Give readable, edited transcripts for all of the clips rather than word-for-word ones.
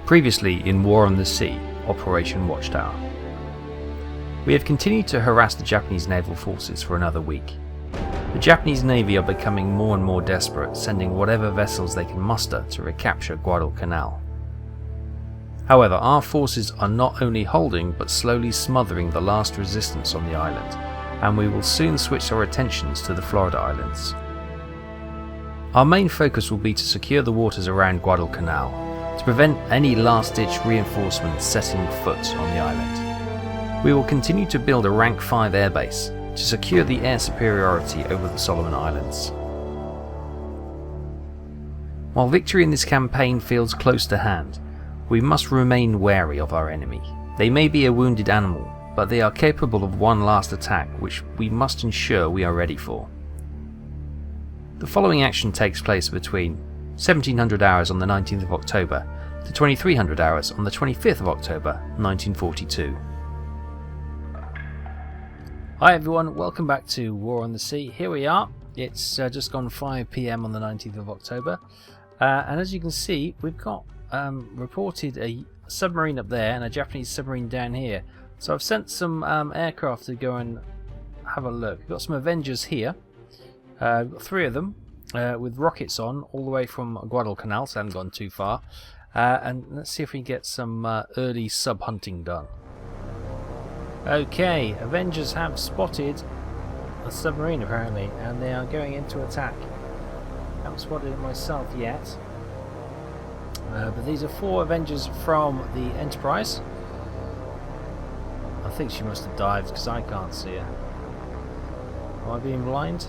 Previously in War on the Sea, Operation Watchtower. We have continued to harass the Japanese naval forces for another week. The Japanese Navy are becoming more and more desperate, sending whatever vessels they can muster to recapture Guadalcanal. However, our forces are not only holding but slowly smothering the last resistance on the island, and we will soon switch our attentions to the Florida Islands. Our main focus will be to secure the waters around Guadalcanal, to prevent any last-ditch reinforcements setting foot on the island. We will continue to build a rank 5 airbase to secure the air superiority over the Solomon Islands. While victory in this campaign feels close to hand, we must remain wary of our enemy. They may be a wounded animal, but they are capable of one last attack which we must ensure we are ready for. The following action takes place between 1700 hours on the 19th of October to 2300 hours on the 25th of October 1942. Hi everyone, welcome back to War on the Sea. Here we are. It's just gone 5 PM on the 19th of October, and as you can see, we've got reported a submarine up there and a Japanese submarine down here. So I've sent some aircraft to go and have a look. We've got some Avengers here. We've got 3 of them with rockets on all the way from Guadalcanal, so I haven't gone too far. And let's see if we can get some early sub hunting done. Okay, Avengers have spotted a submarine apparently, and they are going into attack. I haven't spotted it myself yet, but these are 4 Avengers from the Enterprise. I think she must have dived because I can't see her. Am I being blind?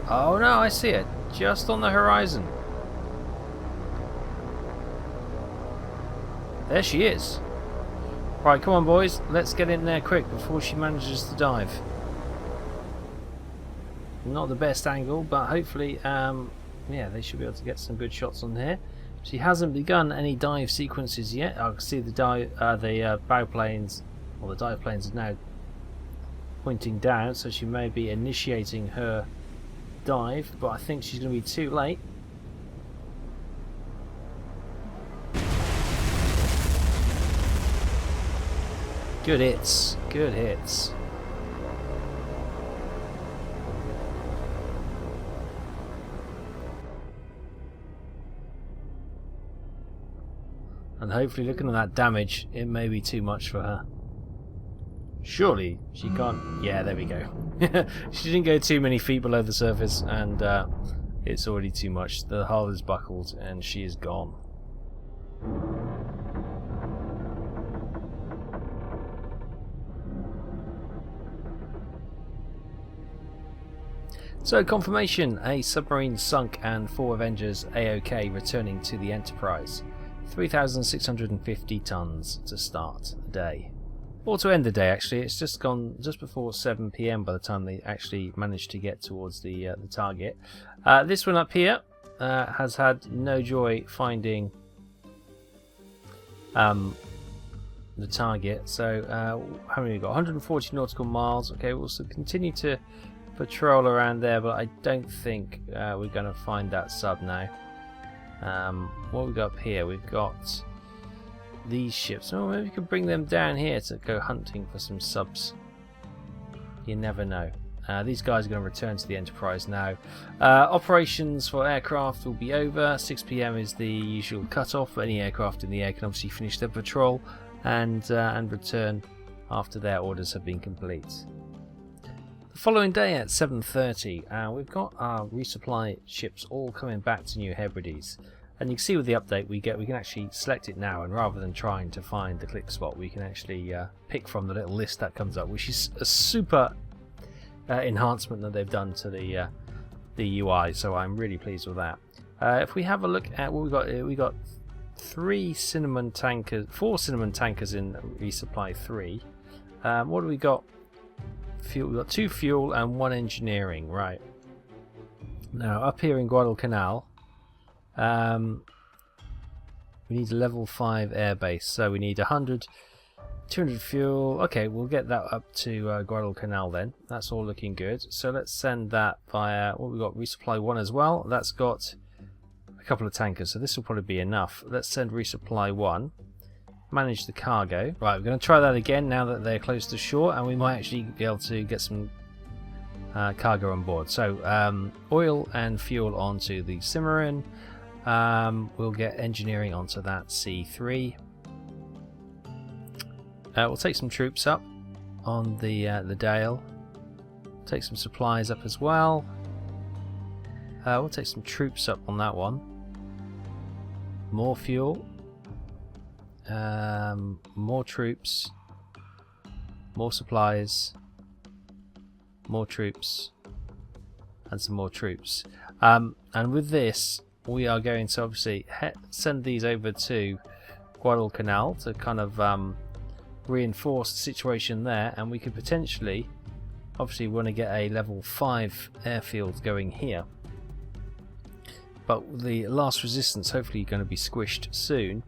Oh no, I see it, just on the horizon. There she is. Right, come on boys, let's get in there quick before she manages to dive. Not the best angle, but hopefully, yeah, they should be able to get some good shots on here. She hasn't begun any dive sequences yet. I can see the bow planes, or the dive planes are now pointing down, so she may be initiating her dive, but I think she's going to be too late. Good hits, good hits. And hopefully, looking at that damage, it may be too much for her. Surely she can't. Yeah, there we go. She didn't go too many feet below the surface, and it's already too much. The hull is buckled, and she is gone. So, confirmation: a submarine sunk and 4 Avengers A-OK returning to the Enterprise. 3,650 tons to start the day. Or to end the day, actually. It's just gone just before 7 PM by the time they actually managed to get towards the target. This one up here has had no joy finding the target. So, how many we got? 140 nautical miles. Okay, we'll continue to patrol around there, but I don't think we're going to find that sub now. What we got up here? We've got these ships. Oh, maybe we could bring them down here to go hunting for some subs. You never know. These guys are going to return to the Enterprise now. Operations for aircraft will be over. 6 PM is the usual cut-off. Any aircraft in the air can obviously finish their patrol and return after their orders have been complete. The following day at 7:30, we've got our resupply ships all coming back to New Hebrides, and you can see with the update we can actually select it now, and rather than trying to find the click spot, we can actually pick from the little list that comes up, which is a super enhancement that they've done to the UI. So I'm really pleased with that. If we have a look at what we got 4 cinnamon tankers in resupply 3. What do we got? Fuel. We've got 2 fuel and 1 engineering. Right. Now up here in Guadalcanal, we need a level 5 airbase, so we need 100, 200 fuel. Okay, we'll get that up to Guadalcanal then. That's all looking good. So let's send that via what we got. Resupply 1 as well. That's got a couple of tankers, so this will probably be enough. Let's send resupply 1. Manage the cargo. Right, we're going to try that again now that they're close to shore, and we might actually be able to get some cargo on board. So oil and fuel onto the Submarine. We'll get engineering onto that C3. We'll take some troops up on the Dale. Take some supplies up as well. We'll take some troops up on that one. More fuel. More troops. More supplies. More troops. And some more troops. And with this, we are going to obviously send these over to Guadalcanal to kind of reinforce the situation there, and we could potentially obviously want to get a level 5 airfield going here. But the last resistance hopefully going to be squished soon.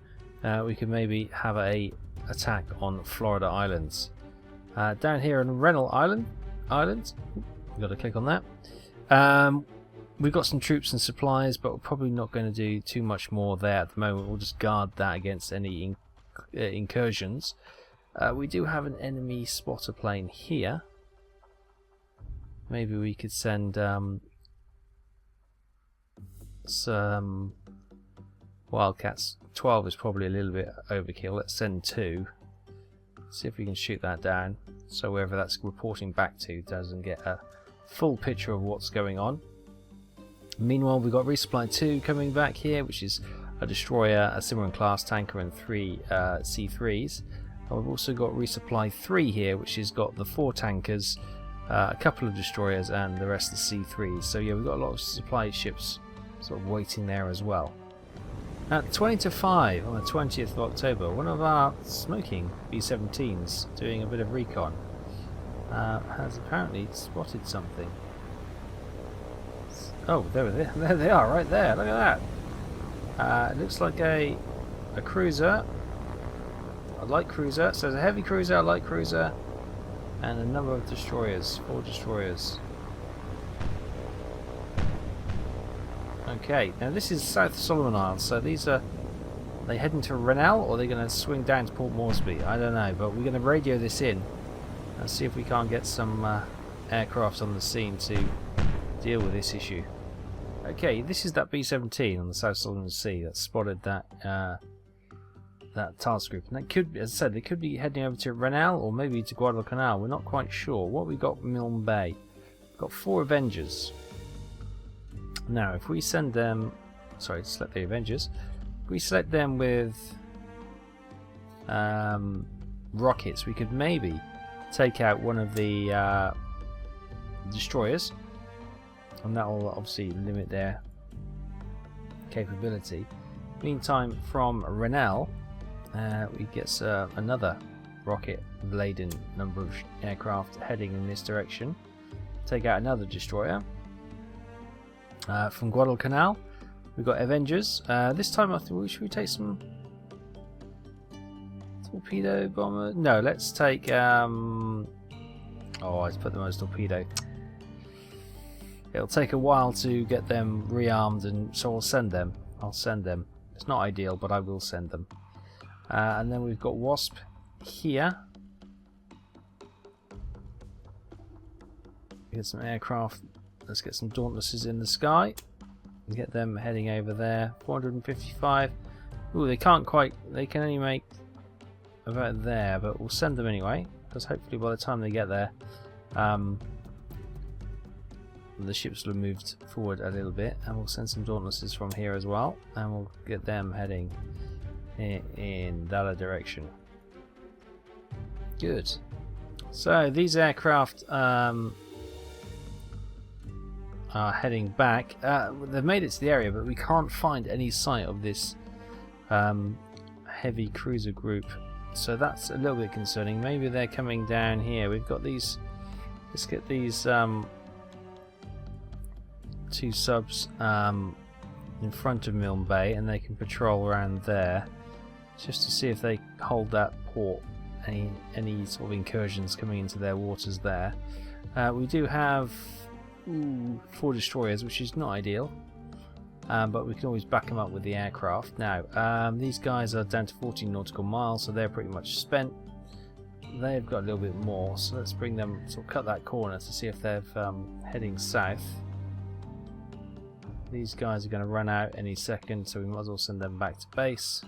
We could maybe have a attack on Florida Islands. Down here on Renal Island, we've got to click on that. We've got some troops and supplies, but we're probably not going to do too much more there at the moment. We'll just guard that against any incursions. We do have an enemy spotter plane here. Maybe we could send some Wildcats. 12 is probably a little bit overkill. Let's send 2. See if we can shoot that down, so wherever that's reporting back to doesn't get a full picture of what's going on. Meanwhile, we've got resupply 2 coming back here, which is a destroyer, a Submarine class tanker, and 3 C3s. And we've also got resupply 3 here, which has got the 4 tankers, a couple of destroyers, and the rest of the C3s. So yeah, we've got a lot of supply ships sort of waiting there as well. At 20 to 5 on the 20th of October, one of our smoking B-17s doing a bit of recon has apparently spotted something. Oh, there they are, right there. Look at that. It looks like a cruiser, a light cruiser. So there's a heavy cruiser, a light cruiser, and a number of destroyers. 4 destroyers. Okay, now this is South Solomon Isles, so these are they heading to Renal, or are they going to swing down to Port Moresby? I don't know, but we're going to radio this in and see if we can't get some aircrafts on the scene to deal with this issue. Okay, this is that B-17 on the South Solomon Sea that spotted that that task group, and that could be, as I said, they could be heading over to Renal or maybe to Guadalcanal. We're not quite sure. What we got, Milne Bay? We've got 4 Avengers. Now, if we send them, sorry, select the Avengers. If we select them with rockets, we could maybe take out one of the destroyers, and that will obviously limit their capability. Meantime, from Renal, we get another rocket-laden number of aircraft heading in this direction. Take out another destroyer. From Guadalcanal, we've got Avengers. This time I thought, should we take some torpedo bomber? No, let's take oh, I put them as torpedo. It'll take a while to get them rearmed, and so I'll send them. It's not ideal, but I will send them. And then we've got Wasp here. Get some aircraft. Let's get some Dauntlesses in the sky and get them heading over there. 455. Ooh, they can't quite. They can only make about there, but we'll send them anyway, because hopefully by the time they get there, the ships will have moved forward a little bit, and we'll send some Dauntlesses from here as well, and we'll get them heading in that direction. Good. So these aircraft are heading back. They've made it to the area, but we can't find any sight of this heavy cruiser group, so that's a little bit concerning. Maybe they're coming down here. We've got these. Let's get these 2 subs in front of Milne Bay, and they can patrol around there just to see if they hold that port. Any sort of incursions coming into their waters there. We do have 4 destroyers, which is not ideal. but we can always back them up with the aircraft. Now, these guys are down to 14 nautical miles, so they're pretty much spent. They've got a little bit more, so let's bring them, sort of cut that corner to see if they're heading south. These guys are going to run out any second, so we might as well send them back to base.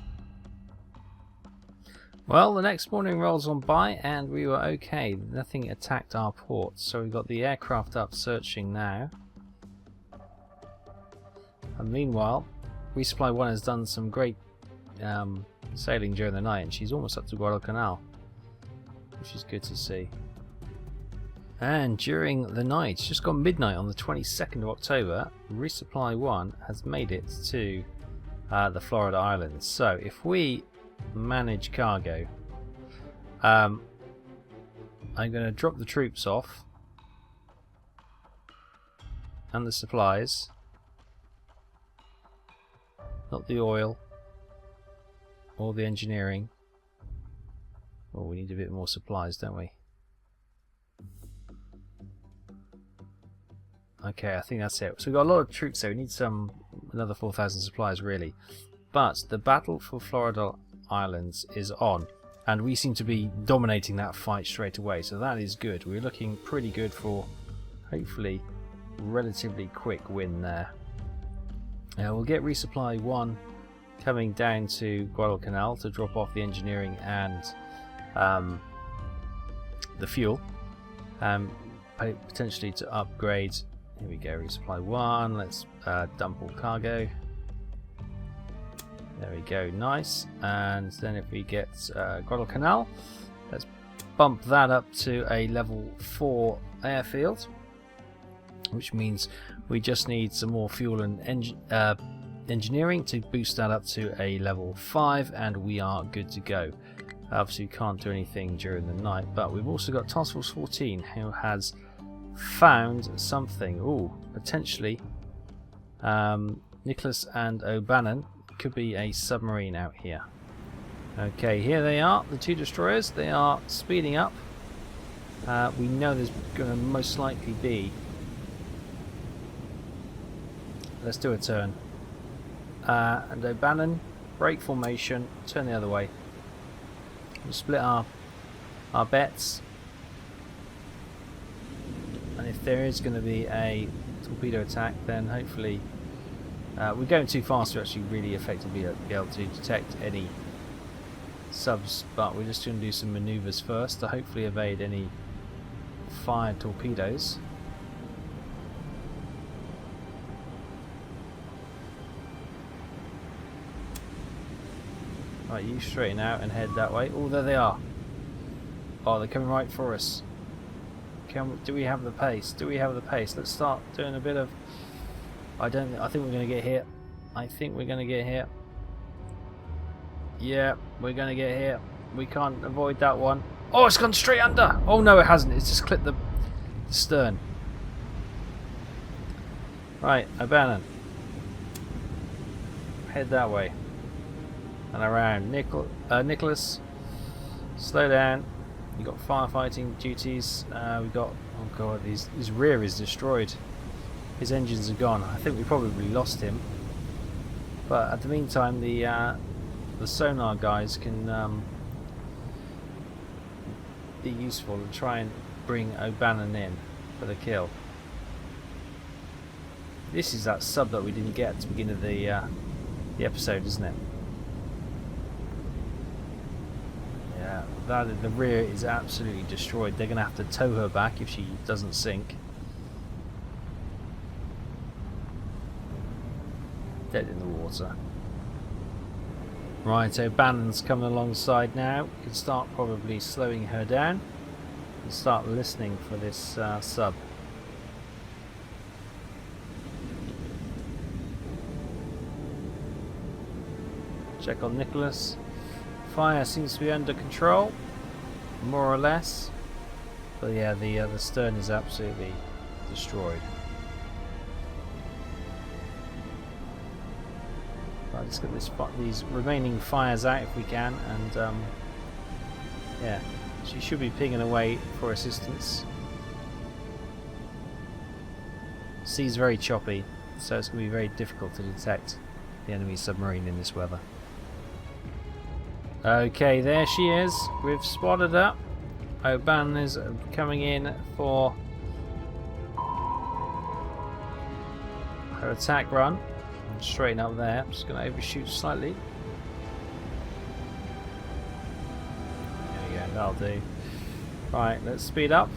Well, the next morning rolls on by and we were okay. Nothing attacked our port, so we've got the aircraft up searching now. And meanwhile, Resupply 1 has done some great sailing during the night, and she's almost up to Guadalcanal, which is good to see. And during the night, it's just gone midnight on the 22nd of October, Resupply 1 has made it to the Florida Islands. So if we manage cargo, I'm going to drop the troops off and the supplies, not the oil or the engineering. Well, we need a bit more supplies, don't we? Okay, I think that's it. So we've got a lot of troops there. We need another 4,000 supplies, really. But the battle for Florida Islands is on, and we seem to be dominating that fight straight away, so that is good. We're looking pretty good for, hopefully, relatively quick win there. We'll get Resupply 1 coming down to Guadalcanal to drop off the engineering and the fuel, potentially to upgrade. Here we go, Resupply 1, let's dump all cargo. There we go, nice. And then if we get Guadalcanal, let's bump that up to a level 4 airfield, which means we just need some more fuel and engineering to boost that up to a level 5, and we are good to go. Obviously we can't do anything during the night, but we've also got Task Force 14 who has found something. Ooh, potentially Nicholas and O'Bannon could be a submarine out here. Okay, here they are, the two destroyers. They are speeding up. We know there's going to most likely be... Let's do a turn. And O'Bannon, break formation, turn the other way. We'll split our bets. And if there is going to be a torpedo attack, then hopefully... we're going too fast to actually really effectively be able to detect any subs, but we're just going to do some maneuvers first to hopefully evade any fired torpedoes. Right, you straighten out and head that way. Oh, there they are. Oh, they're coming right for us. Do we have the pace? Do we have the pace? Let's start doing a bit of... I think we're going to get hit. I think we're going to get hit. Yeah, we're going to get hit. We can't avoid that one. Oh, it's gone straight under. Oh no, it hasn't. It's just clipped the stern. Right, O'Bannon. Head that way. And around. Nicholas, slow down. You've got firefighting duties. We've got... Oh god, his rear is destroyed. His engines are gone. I think we probably lost him. But at the meantime, the sonar guys can be useful and try and bring O'Bannon in for the kill. This is that sub that we didn't get at the beginning of the episode, isn't it? Yeah, the rear is absolutely destroyed. They're going to have to tow her back if she doesn't sink. Dead in the water. Right, O'Bannon's coming alongside now. We can start probably slowing her down and start listening for this sub. Check on Nicholas. Fire seems to be under control, more or less. But yeah, the stern is absolutely destroyed. Right, let's get these remaining fires out if we can, and yeah, she should be pinging away for assistance. Sea's very choppy. so it's going to be very difficult to detect the enemy submarine in this weather. Okay, there she is. We've spotted her. O'Bannon is coming in for her attack run. Straighten up there. I'm just going to overshoot slightly. There we go, that'll do. Right, let's speed up.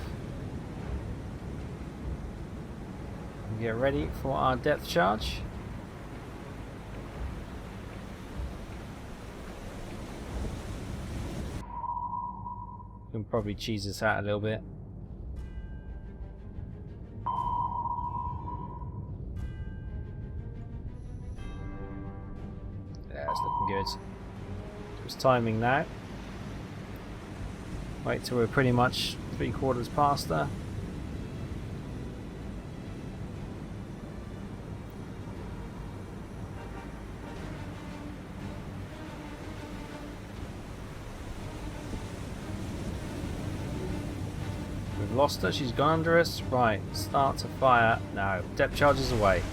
And get ready for our depth charge. We can probably cheese this out a little bit. Yeah, it's looking good. Just timing now. Wait till we're pretty much 3/4 past her. We've lost her, she's gone under us. Right, start to fire now. Depth charges away.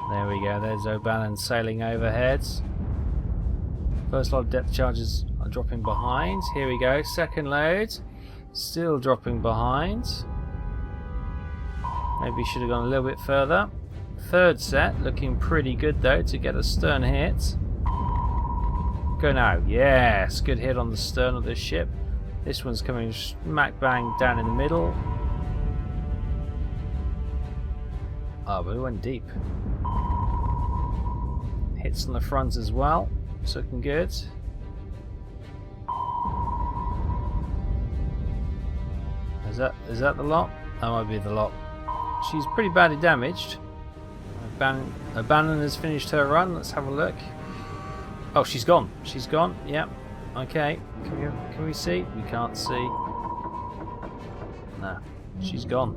There we go, there's O'Bannon sailing overhead. First lot of depth charges are dropping behind. Here we go, second load. Still dropping behind. Maybe should have gone a little bit further. Third set, looking pretty good though to get a stern hit. Go now, yes, good hit on the stern of this ship. This one's coming smack bang down in the middle. Oh, but it went deep. Hits on the front as well. It's looking good. Is that the lot? That might be the lot. She's pretty badly damaged. O'Bannon has finished her run. Let's have a look. Oh, she's gone. She's gone. Yep. Okay. Can we see? We can't see. No. She's gone.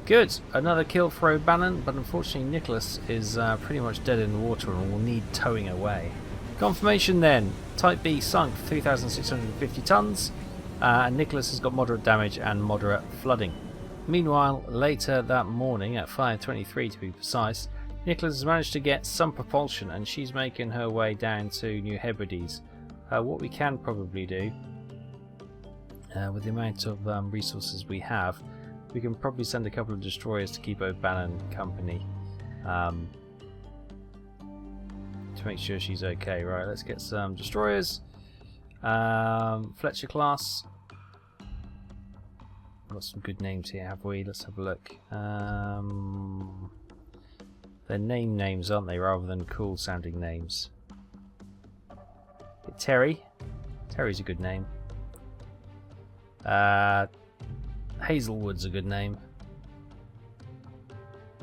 Good. Another kill for O'Bannon, but unfortunately Nicholas is pretty much dead in the water and will need towing away. Confirmation then. Type B sunk 3,650 tons. And Nicholas has got moderate damage and moderate flooding. Meanwhile, later that morning at 5:23 to be precise, Nicholas has managed to get some propulsion and she's making her way down to New Hebrides. What we can probably do, with the amount of resources we have, we can probably send a couple of destroyers to keep O'Bannon company, to make sure she's okay. Right, let's get some destroyers. Fletcher class. Got some good names here, have we? Let's have a look. They're names, aren't they, rather than cool sounding names. Terry. Terry's a good name. Hazelwood's a good name.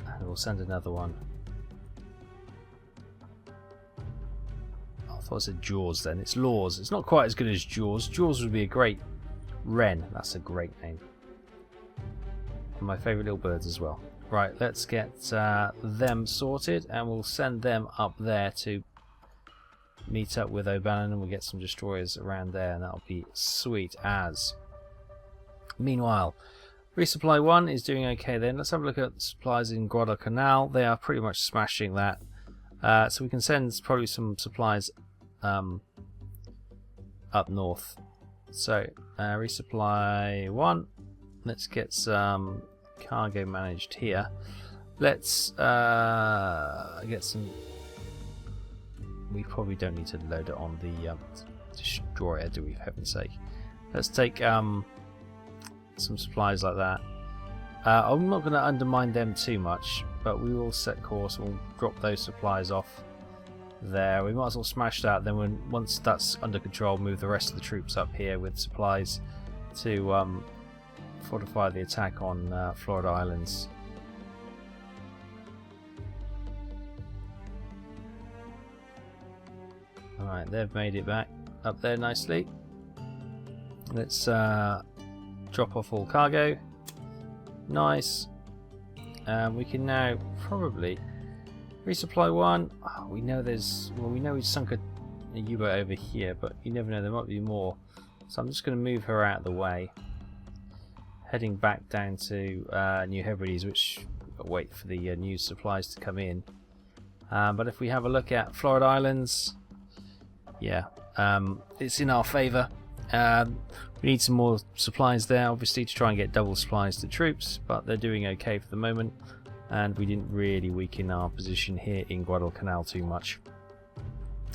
And we'll send another one. I thought I said Jaws then. It's Laws. It's not quite as good as Jaws. Jaws would be a great wren. That's a great name. And my favourite little birds as well. Right, let's get them sorted and we'll send them up there to meet up with O'Bannon and we'll get some destroyers around there and that'll be sweet as. Meanwhile, resupply 1 is doing okay then. Let's have a look at supplies in Guadalcanal. They are pretty much smashing that. So we can send probably some supplies up north. So, resupply 1. Let's get some cargo managed here. Let's get some. We probably don't need to load it on the destroyer, do we, for heaven's sake? Let's take some supplies like that. I'm not going to undermine them too much, but we will set course and we'll drop those supplies off there. We might as well smash that, then once that's under control, move the rest of the troops up here with supplies to fortify the attack on Florida Islands. Alright, they've made it back up there nicely. Let's drop off all cargo. Nice. We can now probably resupply 1. Oh, we know there's. Well, we know we sunk a U-boat over here, but you never know. There might be more. So I'm just going to move her out of the way. heading back down to New Hebrides, which wait for the new supplies to come in. But if we have a look at Florida Islands, yeah, it's in our favour. We need some more supplies there, obviously, to try and get double supplies to troops, but they're doing okay for the moment, and we didn't really weaken our position here in Guadalcanal too much.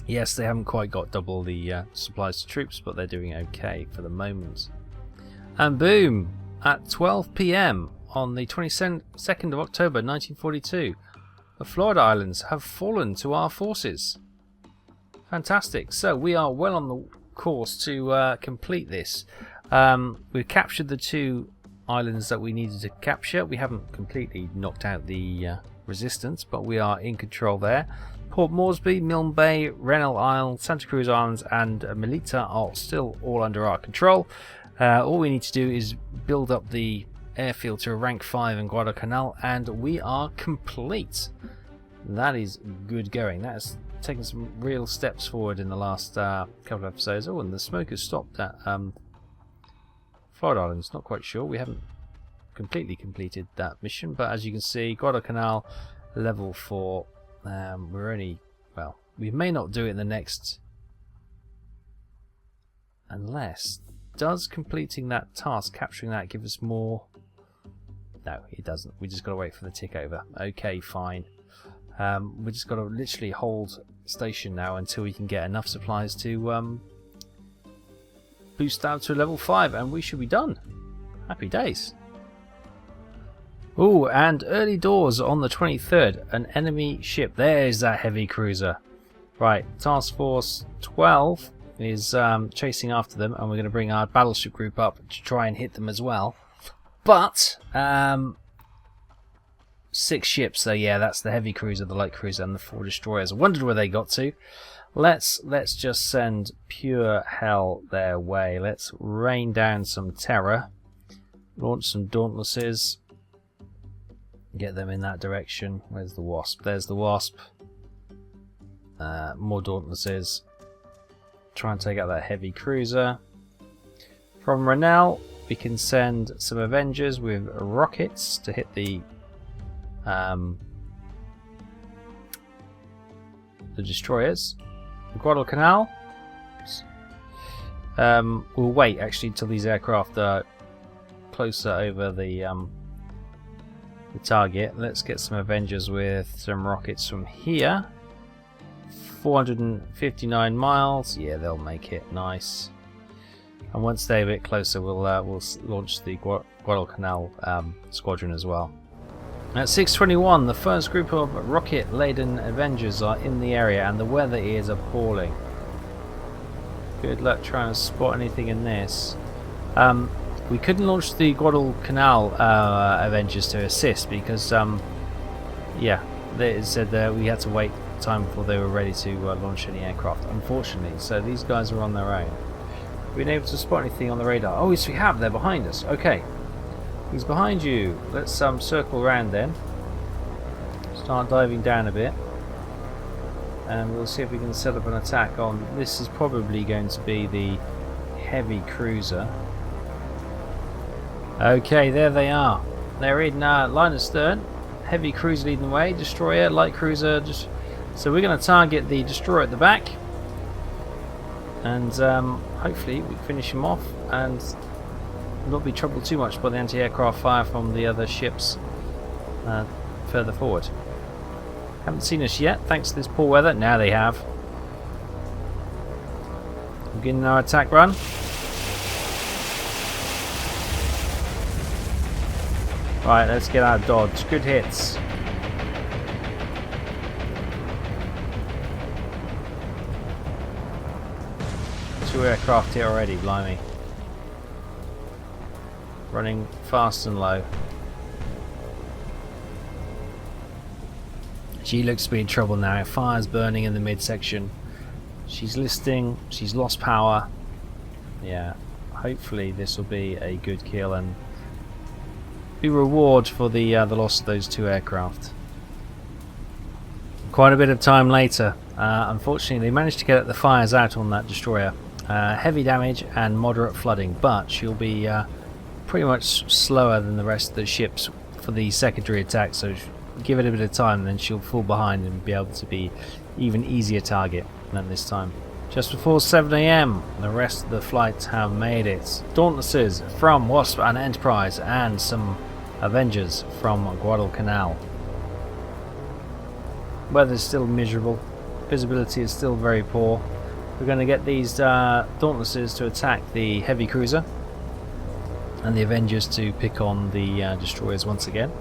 Yes, they haven't quite got double the supplies to troops, but they're doing okay for the moment. And boom! At 12 PM on the 22nd of October 1942, the Florida Islands have fallen to our forces. Fantastic. So we are well on the course to complete this. We've captured the 2 islands that we needed to capture. We haven't completely knocked out the resistance, but we are in control there. Port Moresby, Milne Bay, Rennell Isle, Santa Cruz Islands and Melita are still all under our control. All we need to do is build up the airfield to a rank 5 in Guadalcanal, and we are complete. That is good going. That has taken some real steps forward in the last couple of episodes. Oh, and the smoke has stopped at Florida Islands. Not quite sure. We haven't completely completed that mission, but as you can see, Guadalcanal level 4. We're only, well, we may not do it in the next, unless, does completing that task, capturing that, give us more? No, it doesn't. We just got to wait for the tick over. Okay, fine. We just got to literally hold station now until we can get enough supplies to boost that to level 5, and we should be done. Happy days. Oh, and early doors on the 23rd, an enemy ship. There's that heavy cruiser. Right, Task Force 12 is chasing after them, and we're going to bring our battleship group up to try and hit them as well. But 6 ships, so yeah, that's the heavy cruiser, the light cruiser, and the 4 destroyers. I wondered where they got to. Let's just send pure hell their way. Let's rain down some terror, launch some dauntlesses, get them in that direction. Where's the Wasp? There's the Wasp. More dauntlesses. Try and take out that heavy cruiser. From Rennell, we can send some Avengers with rockets to hit the destroyers. Guadalcanal. We'll wait actually until these aircraft are closer over the target. Let's get some Avengers with some rockets from here. 459 miles. Yeah, they'll make it. Nice. And once they're a bit closer, we'll launch the Guadalcanal squadron as well. At 6:21, the first group of rocket-laden Avengers are in the area, and the weather is appalling. Good luck trying to spot anything in this. We couldn't launch the Guadalcanal Avengers to assist because, yeah, they said that we had to wait time before they were ready to launch any aircraft, unfortunately. So these guys are on their own. Been able to spot anything on the radar? Oh, yes, we have. They're behind us. Okay. He's behind you. Let's circle around then. Start diving down a bit. And we'll see if we can set up an attack on... This is probably going to be the heavy cruiser. Okay, there they are. They're in line of stern. Heavy cruiser leading the way. Destroyer, light cruiser. Just... So we're going to target the destroyer at the back. And hopefully we can finish him off and not be troubled too much by the anti-aircraft fire from the other ships further forward. Haven't seen us yet, thanks to this poor weather. Now they have. Beginning our attack run. Right, let's get our dodge. Good hits. Two aircraft here already, blimey. Running fast and low. She looks to be in trouble now. Fire's burning in the midsection. She's listing. She's lost power. Yeah. Hopefully this will be a good kill and be reward for the loss of those 2 aircraft. Quite a bit of time later, unfortunately they managed to get the fires out on that destroyer. Heavy damage and moderate flooding, but she'll be pretty much slower than the rest of the ships for the secondary attack, so give it a bit of time and then she'll fall behind and be able to be even easier target than this time. Just before 7 AM, the rest of the flights have made it. Dauntlesses from Wasp and Enterprise, and some Avengers from Guadalcanal. Weather's still miserable, visibility is still very poor. We're going to get these Dauntlesses to attack the heavy cruiser, and the Avengers to pick on the destroyers once again.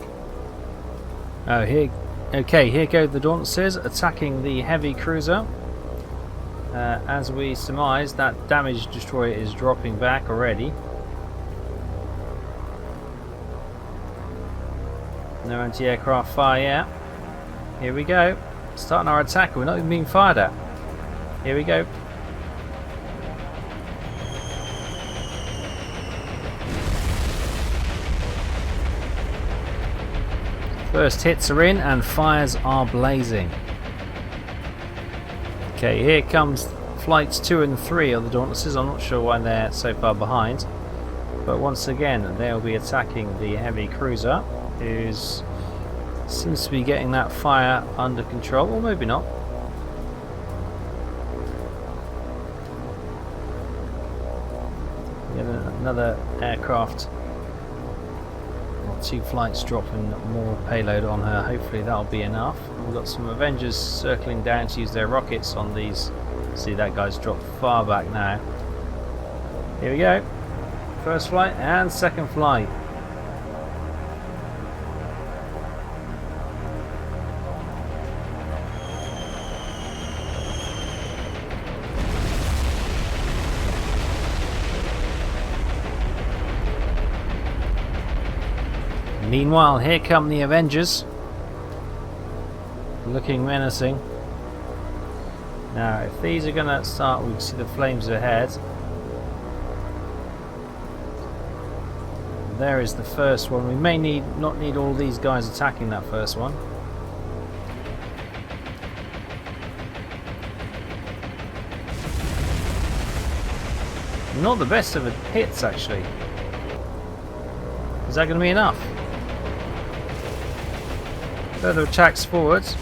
Oh, here go the Dauntlesses attacking the heavy cruiser. As we surmise, that damaged destroyer is dropping back already. No anti-aircraft fire yet. Here we go. Starting our attack. We're not even being fired at. Here we go. First hits are in and fires are blazing. Okay, here comes flights 2 and 3 of the Dauntlesses. I'm not sure why they're so far behind, but once again they'll be attacking the heavy cruiser, who seems to be getting that fire under control, or maybe not. We have another aircraft, or 2 flights dropping more payload on her. Hopefully that'll be enough. We've got some Avengers circling down to use their rockets on these. See, that guy's dropped far back now. Here we go. First flight and second flight. Meanwhile, here come the Avengers, looking menacing. Now, if these are going to start, we can see the flames ahead. There is the first one. We may not need all these guys attacking that first one. Not the best of hits, actually. Is that going to be enough? Further attacks forwards.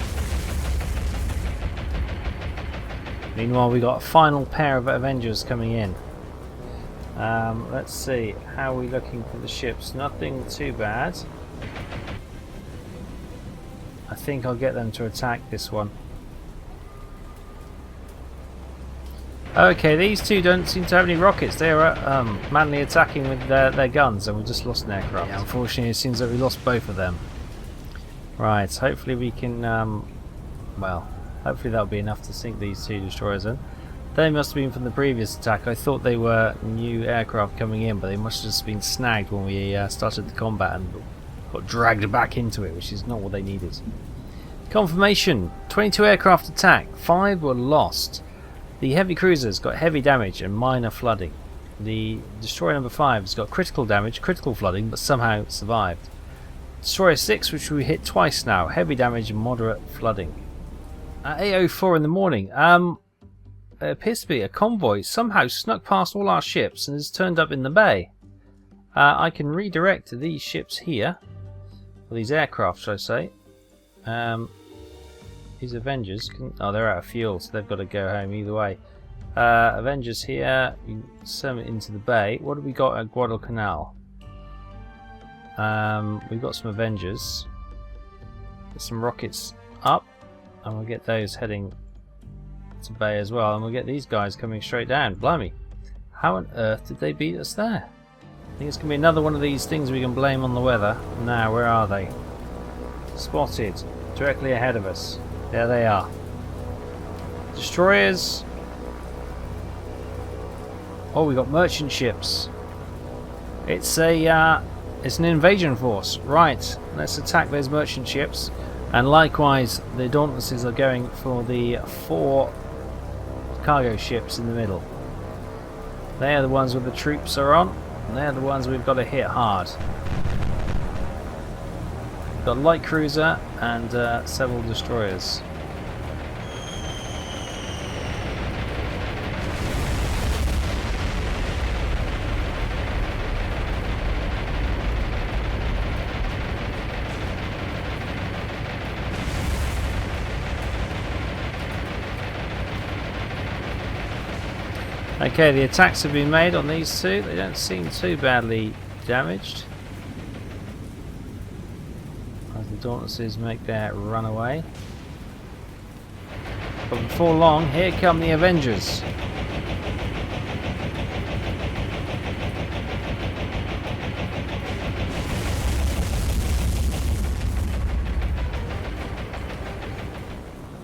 Meanwhile, we got a final pair of Avengers coming in. Let's see, how are we looking for the ships? Nothing too bad. I think I'll get them to attack this one. Okay, these two don't seem to have any rockets. They are manly attacking with their guns, and we just lost an aircraft. Yeah, unfortunately, it seems that we lost both of them. Right, hopefully we can, well, hopefully that'll be enough to sink these 2 destroyers in. They must have been from the previous attack. I thought they were new aircraft coming in, but they must have just been snagged when we started the combat and got dragged back into it, which is not what they needed. Confirmation, 22 aircraft attack, 5 were lost. The heavy cruisers got heavy damage and minor flooding. The destroyer number 5 has got critical damage, critical flooding, but somehow survived. Destroyer 6, which we hit twice now, heavy damage and moderate flooding. At 8:04 in the morning, it appears to be a convoy somehow snuck past all our ships and has turned up in the bay. I can redirect these ships here, or these aircraft, should I say. These Avengers oh, they're out of fuel, so they've got to go home either way. Avengers here, you send it into the bay. What have we got at Guadalcanal? We've got some Avengers. Get some rockets up, and we'll get those heading to bay as well, and we'll get these guys coming straight down. Blimey, how on earth did they beat us there? I think it's going to be another one of these things we can blame on the weather. Now, where are they? Spotted, directly ahead of us. There they are. Destroyers. Oh, we got merchant ships. It's an invasion force. Right, let's attack those merchant ships. And likewise, the Dauntlesses are going for the 4 cargo ships in the middle. They are the ones where the troops are on, and they are the ones we've got to hit hard. We've got light cruiser and several destroyers. Okay, the attacks have been made on these two. They don't seem too badly damaged. As the Dauntlesses make their run away. But before long, here come the Avengers.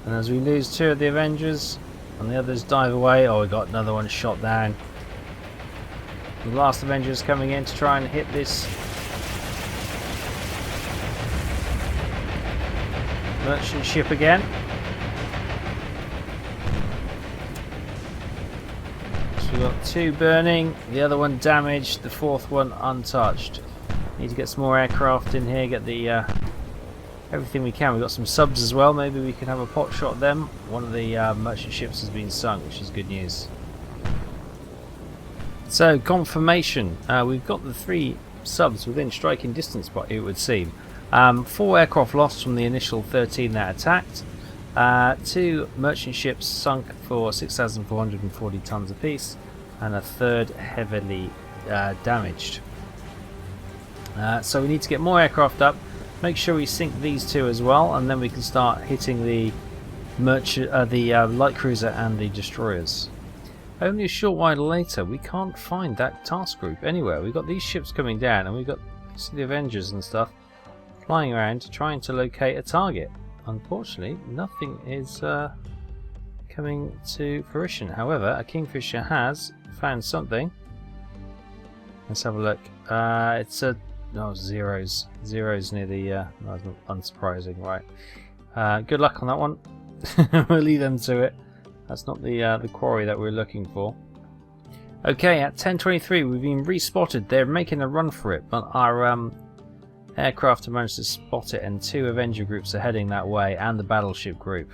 And as we lose two of the Avengers, and the others dive away, oh, we got another one shot down. The last Avenger's coming in to try and hit this merchant ship again. So we've got two burning, the other one damaged, the fourth one untouched. Need to get some more aircraft in here, get the everything we can. We've got some subs as well, maybe we can have a pot shot at them. One of the merchant ships has been sunk, which is good news. So, confirmation. We've got the 3 subs within striking distance, but it would seem. 4 aircraft lost from the initial 13 that attacked. 2 merchant ships sunk for 6,440 tons apiece, and a third heavily damaged. So we need to get more aircraft up. Make sure we sink these 2 as well, and then we can start hitting the light cruiser and the destroyers. Only a short while later, we can't find that task group anywhere. We've got these ships coming down, and we've got the Avengers and stuff flying around trying to locate a target. Unfortunately, nothing is coming to fruition. However, a Kingfisher has found something. Let's have a look. It's a zeros near the that's unsurprising, right? Good luck on that one. We'll leave them to it. That's not the quarry that we're looking for. Okay, at 10:23 we've been respotted. They're making a run for it, but our aircraft have managed to spot it, and 2 Avenger groups are heading that way, and the battleship group.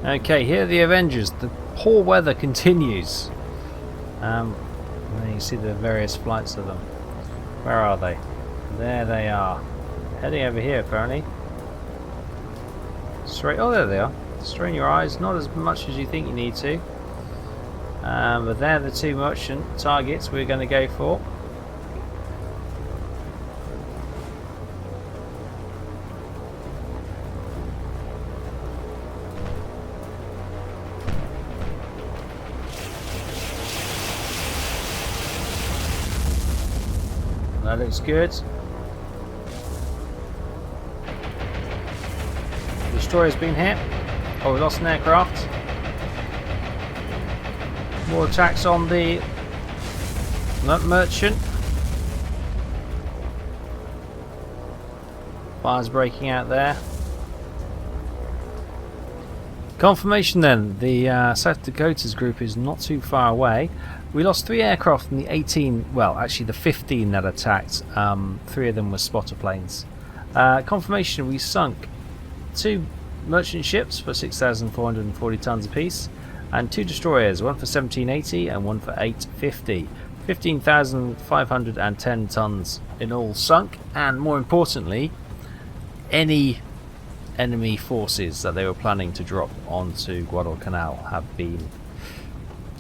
Okay, here are the Avengers. The poor weather continues. And you see the various flights of them. Where are they? There they are. Heading over here, apparently. Straight. Oh, there they are. Strain your eyes, not as much as you think you need to. But they're the 2 merchant targets we're going to go for. That looks good. Destroyer's been hit. Oh, we lost an aircraft. More attacks on the merchant. Fire's breaking out there. Confirmation then, the South Dakota's group is not too far away. We lost 3 aircraft from the 18, well actually the 15 that attacked. 3 of them were spotter planes. Confirmation, we sunk 2 merchant ships for 6,440 tons apiece, and 2 destroyers, one for 1,780 and one for 850. 15,510 tons in all sunk, and more importantly, any enemy forces that they were planning to drop onto Guadalcanal have been,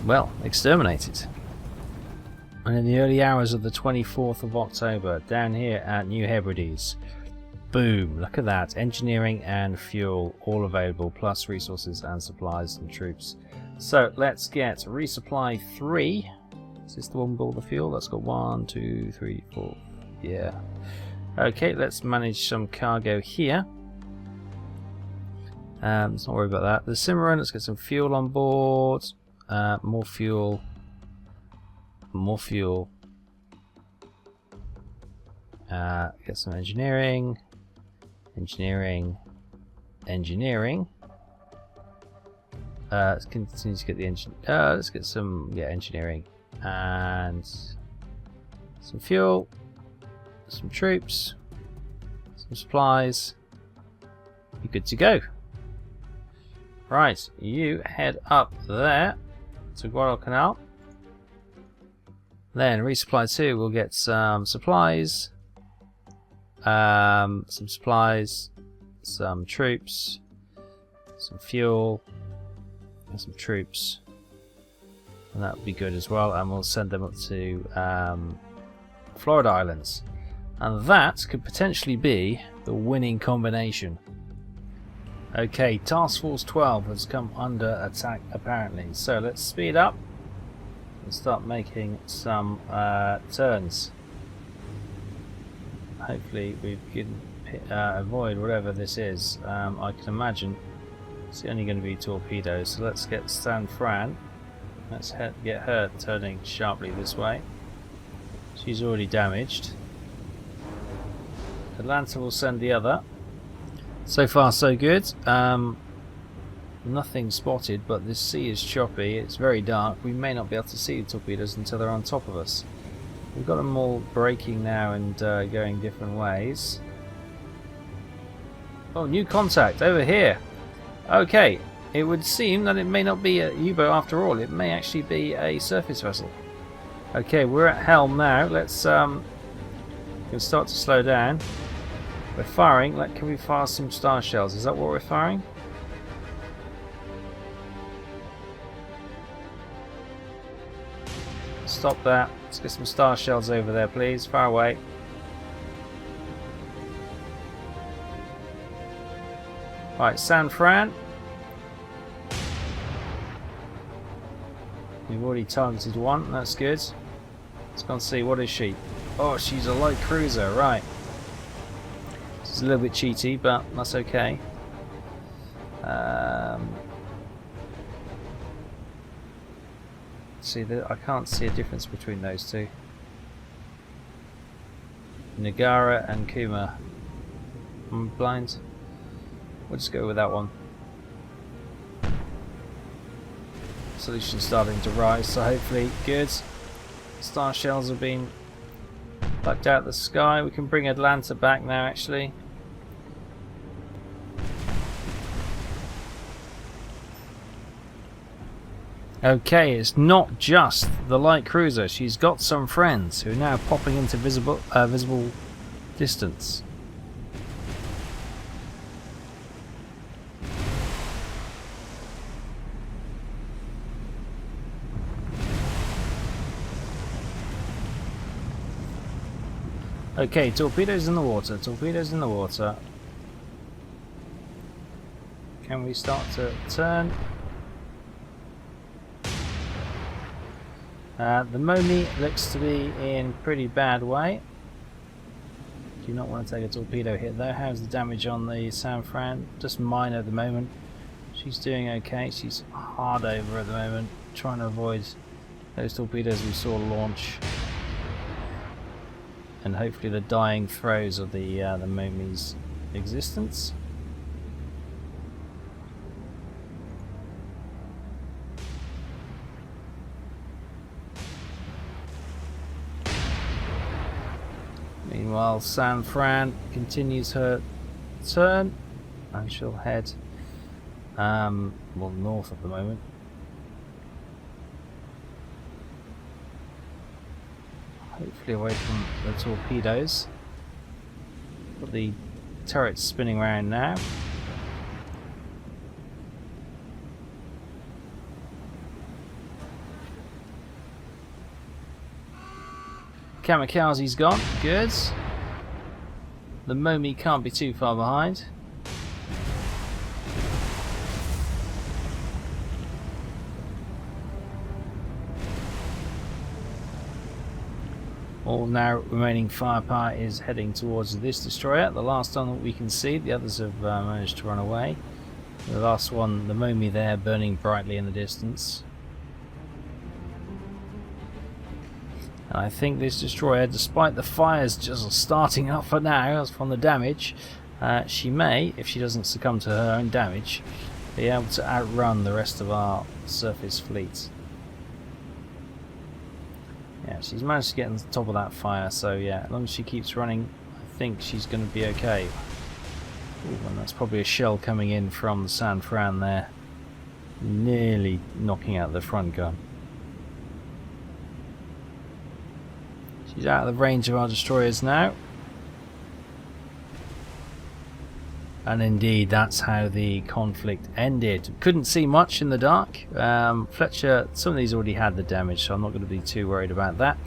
well, exterminated. And in the early hours of the 24th of October, down here at New Hebrides, boom, look at that, engineering and fuel all available, plus resources and supplies and troops. So let's get resupply 3. Is this the one with all the fuel? That's got 1, 2, 3, 4, yeah. Okay, let's manage some cargo here. Let's not worry about that. The Submarine, let's get some fuel on board. More fuel. More fuel. Get some engineering. Engineering. Let's continue to get the engine. Let's get some engineering and some fuel, some troops, some supplies. You're good to go. Right, you head up there to Guadalcanal. Then resupply 2, we'll get some supplies, some troops, some fuel, and some troops, and that would be good as well, and we'll send them up to Florida Islands, and that could potentially be the winning combination. Okay, Task Force 12 has come under attack apparently, so let's speed up and start making some turns. Hopefully we can avoid whatever this is. I can imagine it's only going to be torpedoes, so let's get San Fran. Let's get her turning sharply this way. She's already damaged. Atlanta will send the other. So far so good. Nothing spotted, but this sea is choppy, it's very dark. We may not be able to see the torpedoes until they're on top of us. We've got them all braking now and going different ways. Oh, new contact over here. Okay, it would seem that it may not be a U-boat after all. It may actually be a surface vessel. Okay, we're at helm now. Let's can start to slow down. We're firing. Can we fire some star shells? Is that what we're firing? Stop that. Let's get some star shells over there, please. Far away. Right, San Fran. We've already targeted one. That's good. Let's go and see. What is she? Oh, she's a light cruiser. Right. It's a little bit cheaty, but that's okay. See, I can't see a difference between those two. Nagara and Kuma. I'm blind. We'll just go with that one. Solution's starting to rise, so hopefully good. Star shells have been plucked out of the sky. We can bring Atlanta back now, actually. Okay, it's not just the light cruiser. She's got some friends who are now popping into visible distance. Okay, torpedoes in the water. Torpedoes in the water. Can we start to turn? The Momi looks to be in pretty bad way. Do not want to take a torpedo hit though. How's the damage on the San Fran? Just minor at the moment. She's doing okay. She's hard over at the moment, trying to avoid those torpedoes we saw launch, and hopefully the dying throes of the Momi's existence. Meanwhile, San Fran continues her turn, and she'll head north at the moment. Hopefully away from the torpedoes. Got the turrets spinning around now. Kamikaze's gone, good. The Momi can't be too far behind. All now remaining firepower is heading towards this destroyer, the last one that we can see. The others have managed to run away. The last one, the Momi there, burning brightly in the distance. And I think this destroyer, despite the fires just starting up for now from the damage, she may, if she doesn't succumb to her own damage, be able to outrun the rest of our surface fleet. Yeah, she's managed to get on the top of that fire, so yeah, as long as she keeps running, I think she's going to be okay. Ooh, and that's probably a shell coming in from the San Fran there, nearly knocking out the front gun. She's out of the range of our destroyers now. And indeed, that's how the conflict ended. Couldn't see much in the dark. Fletcher, some of these already had the damage, so I'm not going to be too worried about that.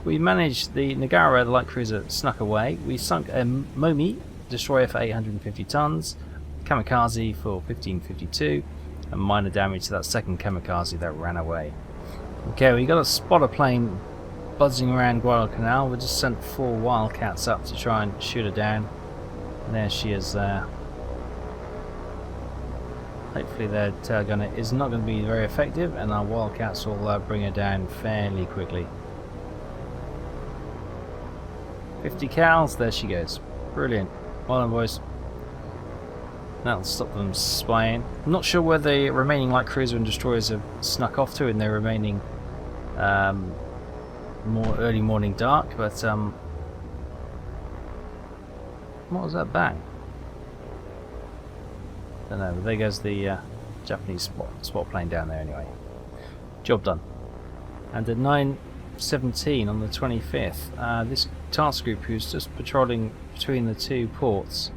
We managed, the Nagara, the light cruiser, snuck away. We sunk a Momi destroyer for 850 tons, Kamikaze for 1552, and minor damage to that second Kamikaze that ran away. Okay, we got a spotter plane buzzing around Guadalcanal. We just sent 4 Wildcats up to try and shoot her down. And there she is there. Hopefully their tail gunner is not going to be very effective, and our Wildcats will bring her down fairly quickly. 50 cals, there she goes. Brilliant. Well done, boys. That'll stop them spying. I'm not sure where the remaining light cruiser and destroyers have snuck off to in their remaining more early morning dark, but what was that bang? Don't know, but there goes the Japanese spot plane down there anyway. Job done. And at 9:17 on the 25th, this task group who's just patrolling between the 2 ports,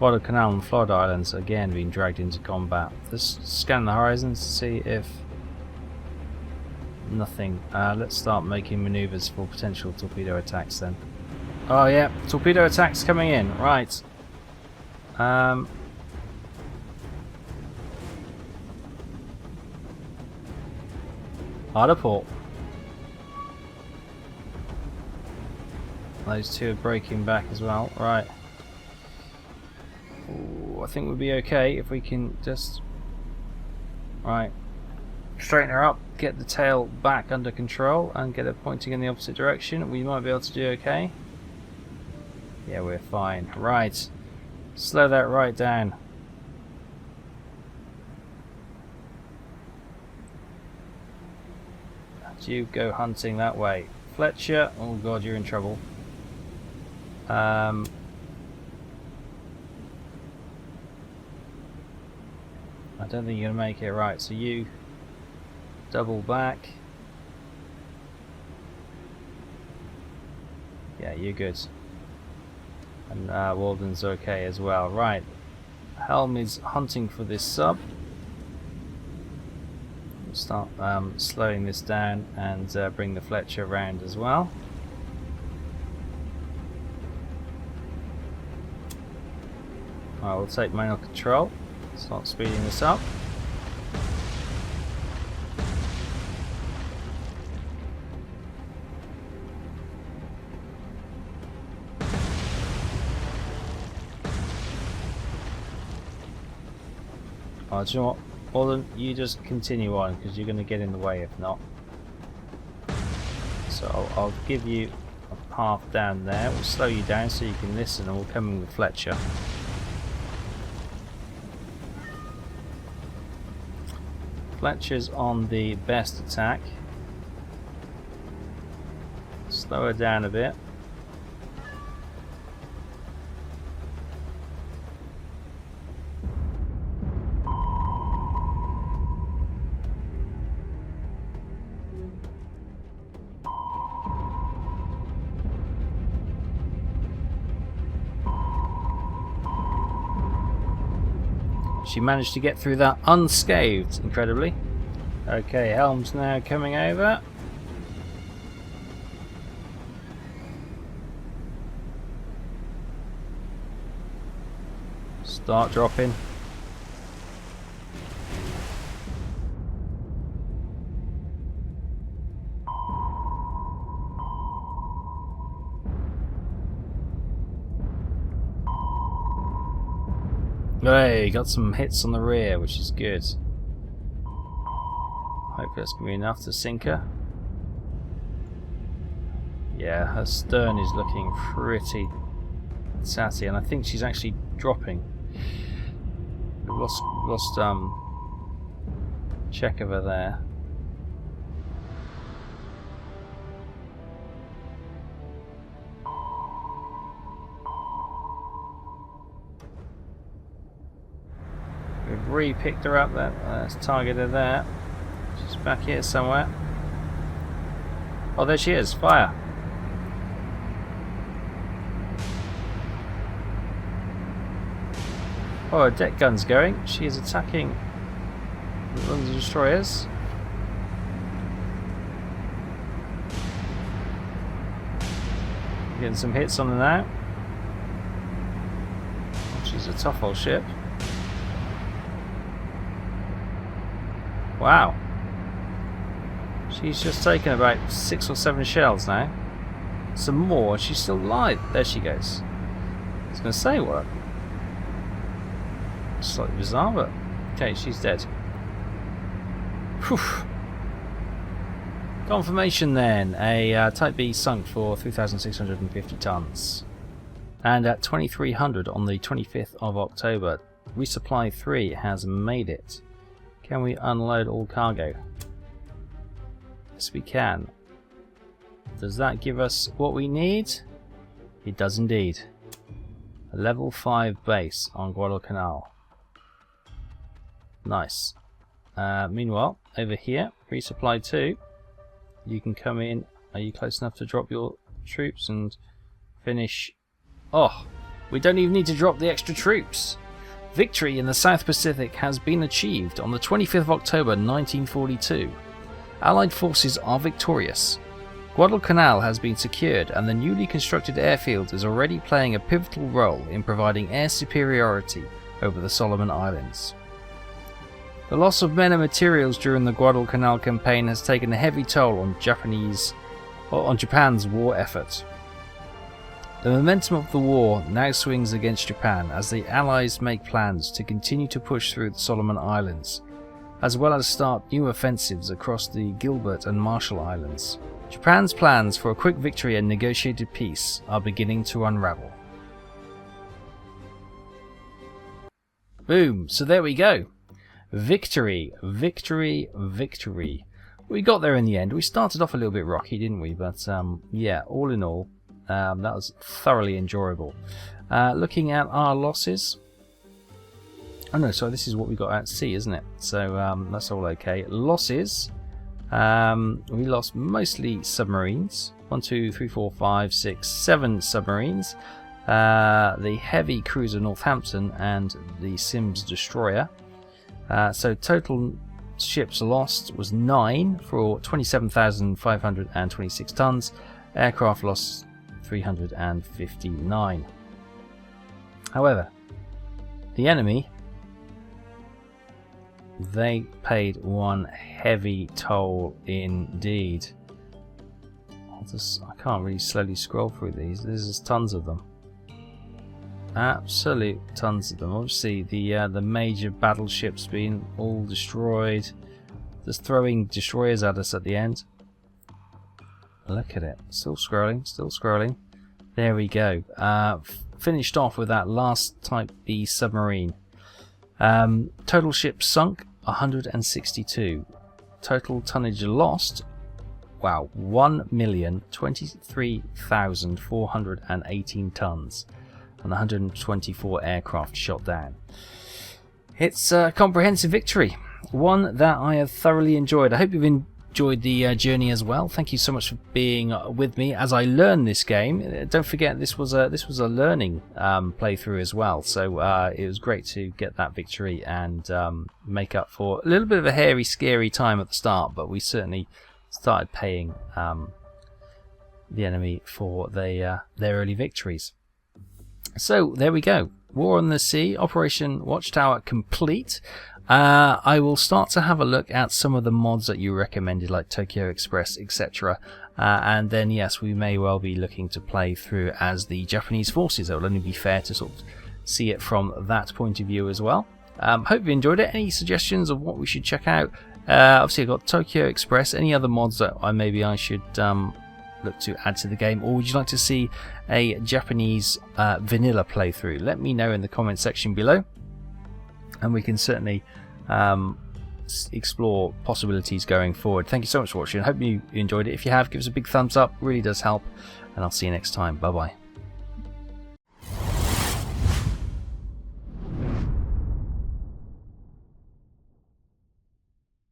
Guadalcanal and Florida Islands, again being dragged into combat. Just scan the horizons to see if nothing. Let's start making maneuvers for potential torpedo attacks then. Oh yeah, torpedo attacks coming in, right. Harder port. Those 2 are breaking back as well, right. Ooh, I think we'll be okay if we can just... Right. Straighten her up, get the tail back under control, and get her pointing in the opposite direction. We might be able to do okay. Yeah, we're fine. Right. Slow that right down. You go hunting that way. Fletcher, oh god, you're in trouble. I don't think you're going to make it. Right, so you double back. Yeah, you're good. And Walden's okay as well. Right, Helm is hunting for this sub. We'll start slowing this down and bring the Fletcher around as well. I will take manual control. Start speeding this up. Oh, do you know what? Walden, you just continue on because you're going to get in the way if not. So I'll give you a path down there. We'll slow you down so you can listen, and we'll come in with Fletcher. Fletcher's on the best attack. Slow her down a bit. She managed to get through that unscathed, incredibly. Okay, Helm's now coming over. Start dropping. Hey, got some hits on the rear, which is good. Hopefully that's going to be enough to sink her. Yeah, her stern is looking pretty sassy, and I think she's actually dropping. We've lost check of her there. We've re-picked her up there. Let's target her there. She's back here somewhere. Oh, there she is. Fire. Oh, her deck gun's going. She is attacking the London destroyers. Getting some hits on her now. She's a tough old ship. Wow. She's just taken about 6 or 7 shells now. Some more, she's still alive. There she goes. I was going to say what? Slightly bizarre, but okay, she's dead. Whew. Confirmation then. A Type B sunk for 3,650 tons. And at 2300 on the 25th of October, Resupply 3 has made it. Can we unload all cargo? Yes, we can. Does that give us what we need? It does indeed. A level 5 base on Guadalcanal. Nice. Meanwhile, over here, Resupply 2, you can come in. Are you close enough to drop your troops and finish? Oh, we don't even need to drop the extra troops. Victory in the South Pacific has been achieved on the 25th of October 1942. Allied forces are victorious. Guadalcanal has been secured and the newly constructed airfield is already playing a pivotal role in providing air superiority over the Solomon Islands. The loss of men and materials during the Guadalcanal campaign has taken a heavy toll on Japan's war effort. The momentum of the war now swings against Japan as the Allies make plans to continue to push through the Solomon Islands, as well as start new offensives across the Gilbert and Marshall Islands. Japan's plans for a quick victory and negotiated peace are beginning to unravel. Boom! So there we go. Victory, victory, victory. We got there in the end. We started off a little bit rocky, didn't we? But yeah, all in all, that was thoroughly enjoyable. Looking at our losses. Oh no, sorry, this is what we got at sea, isn't it? So that's all okay. Losses. We lost mostly submarines. 1, 2, 3, 4, 5, 6, 7 submarines. The heavy cruiser Northampton and the Sims destroyer. So total ships lost was 9 for 27,526 tons. Aircraft lost 359. However, the enemy, they paid one heavy toll indeed. I can't really slowly scroll through these. There's tons of them. Absolute tons of them. Obviously the major battleships being all destroyed. Just throwing destroyers at us at the end. Look at it. Still scrolling, still scrolling. There we go. Finished off with that last Type B submarine. Total ships sunk 162. Total tonnage lost, wow, 1,023,418 tons and 124 aircraft shot down. It's a comprehensive victory, one that I have thoroughly enjoyed. I hope you've enjoyed the journey as well. Thank you so much for being with me as I learn this game. Don't forget this was a learning playthrough as well, so it was great to get that victory and make up for a little bit of a hairy, scary time at the start, but we certainly started paying the enemy for their early victories. So there we go. War on the Sea, Operation Watchtower complete. I will start to have a look at some of the mods that you recommended, like Tokyo Express, etc. And then, yes, we may well be looking to play through as the Japanese forces. It will only be fair to sort of see it from that point of view as well. Hope you enjoyed it. Any suggestions of what we should check out? Obviously, I've got Tokyo Express. Any other mods that maybe I should look to add to the game, or would you like to see a Japanese vanilla playthrough? Let me know in the comment section below, and we can certainly explore possibilities going forward. Thank you so much for watching. I hope you enjoyed it. If you have, give us a big thumbs up, really does help, and I'll see you next time. Bye bye.